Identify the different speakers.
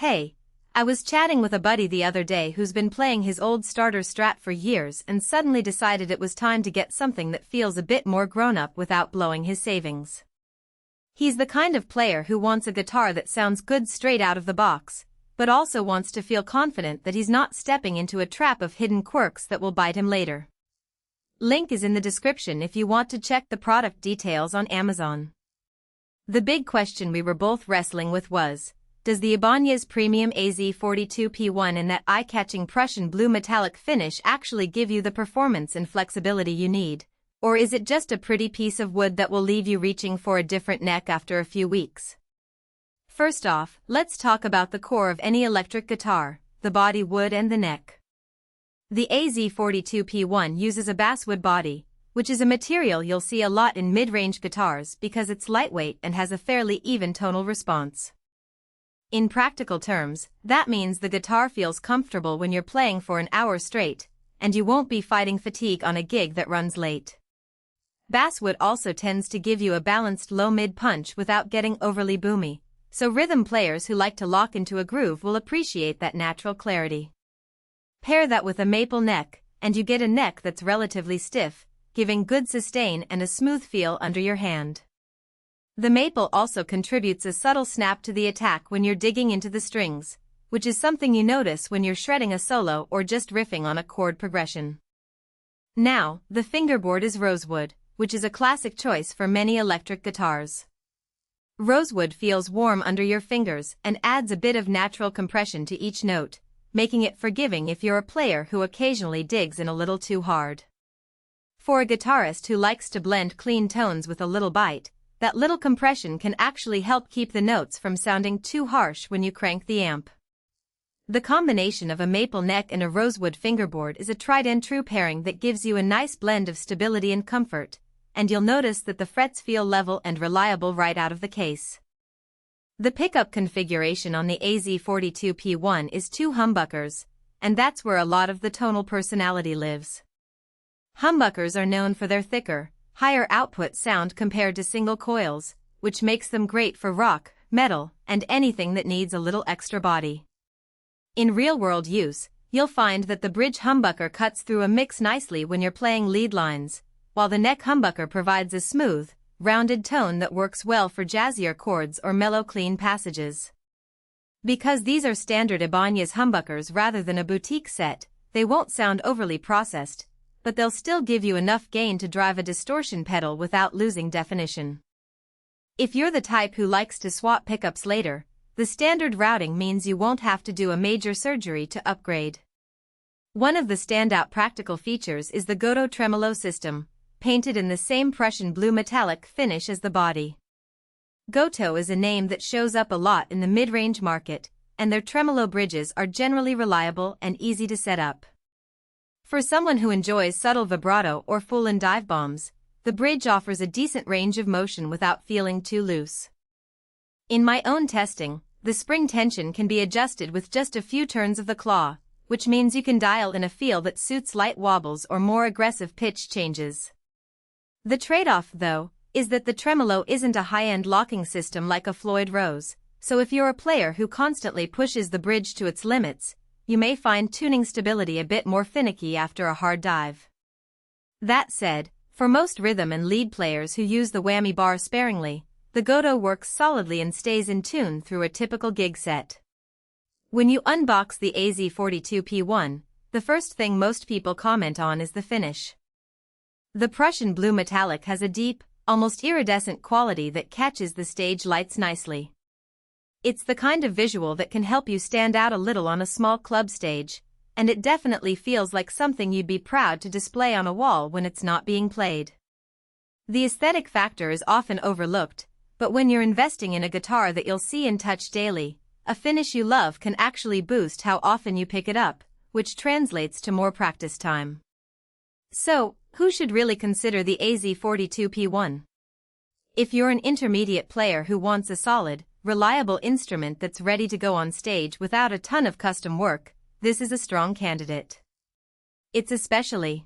Speaker 1: Hey, I was chatting with a buddy the other day who's been playing his old starter Strat for years and suddenly decided it was time to get something that feels a bit more grown-up without blowing his savings. He's the kind of player who wants a guitar that sounds good straight out of the box, but also wants to feel confident that he's not stepping into a trap of hidden quirks that will bite him later. Link is in the description if you want to check the product details on Amazon. The big question we were both wrestling with was, does the Ibanez Premium AZ42P1 in that eye-catching Prussian blue metallic finish actually give you the performance and flexibility you need, or is it just a pretty piece of wood that will leave you reaching for a different neck after a few weeks? First off, let's talk about the core of any electric guitar, the body wood and the neck. The AZ42P1 uses a basswood body, which is a material you'll see a lot in mid-range guitars because it's lightweight and has a fairly even tonal response. In practical terms, that means the guitar feels comfortable when you're playing for an hour straight, and you won't be fighting fatigue on a gig that runs late. Basswood also tends to give you a balanced low-mid punch without getting overly boomy, so rhythm players who like to lock into a groove will appreciate that natural clarity. Pair that with a maple neck, and you get a neck that's relatively stiff, giving good sustain and a smooth feel under your hand. The maple also contributes a subtle snap to the attack when you're digging into the strings, which is something you notice when you're shredding a solo or just riffing on a chord progression. Now, the fingerboard is rosewood, which is a classic choice for many electric guitars. Rosewood feels warm under your fingers and adds a bit of natural compression to each note, making it forgiving if you're a player who occasionally digs in a little too hard. For a guitarist who likes to blend clean tones with a little bite, that little compression can actually help keep the notes from sounding too harsh when you crank the amp. The combination of a maple neck and a rosewood fingerboard is a tried-and-true pairing that gives you a nice blend of stability and comfort, and you'll notice that the frets feel level and reliable right out of the case. The pickup configuration on the AZ42P1 is 2 humbuckers, and that's where a lot of the tonal personality lives. Humbuckers are known for their thicker, higher output sound compared to single coils, which makes them great for rock, metal, and anything that needs a little extra body. In real-world use, you'll find that the bridge humbucker cuts through a mix nicely when you're playing lead lines, while the neck humbucker provides a smooth, rounded tone that works well for jazzier chords or mellow clean passages. Because these are standard Ibanez humbuckers rather than a boutique set, they won't sound overly processed, but they'll still give you enough gain to drive a distortion pedal without losing definition. If you're the type who likes to swap pickups later, the standard routing means you won't have to do a major surgery to upgrade. One of the standout practical features is the Gotoh Tremolo system, painted in the same Prussian blue metallic finish as the body. Gotoh is a name that shows up a lot in the mid-range market, and their tremolo bridges are generally reliable and easy to set up. For someone who enjoys subtle vibrato or full and dive bombs, the bridge offers a decent range of motion without feeling too loose. In my own testing, the spring tension can be adjusted with just a few turns of the claw, which means you can dial in a feel that suits light wobbles or more aggressive pitch changes. The trade-off, though, is that the tremolo isn't a high-end locking system like a Floyd Rose, so if you're a player who constantly pushes the bridge to its limits, you may find tuning stability a bit more finicky after a hard dive. That said, for most rhythm and lead players who use the whammy bar sparingly, the Gotoh works solidly and stays in tune through a typical gig set. When you unbox the AZ42P1, the first thing most people comment on is the finish. The Prussian blue metallic has a deep, almost iridescent quality that catches the stage lights nicely. It's the kind of visual that can help you stand out a little on a small club stage, and it definitely feels like something you'd be proud to display on a wall when it's not being played. The aesthetic factor is often overlooked, but when you're investing in a guitar that you'll see and touch daily, a finish you love can actually boost how often you pick it up, which translates to more practice time. So, who should really consider the AZ42P1? If you're an intermediate player who wants a solid, reliable instrument that's ready to go on stage without a ton of custom work, this is a strong candidate. It's especially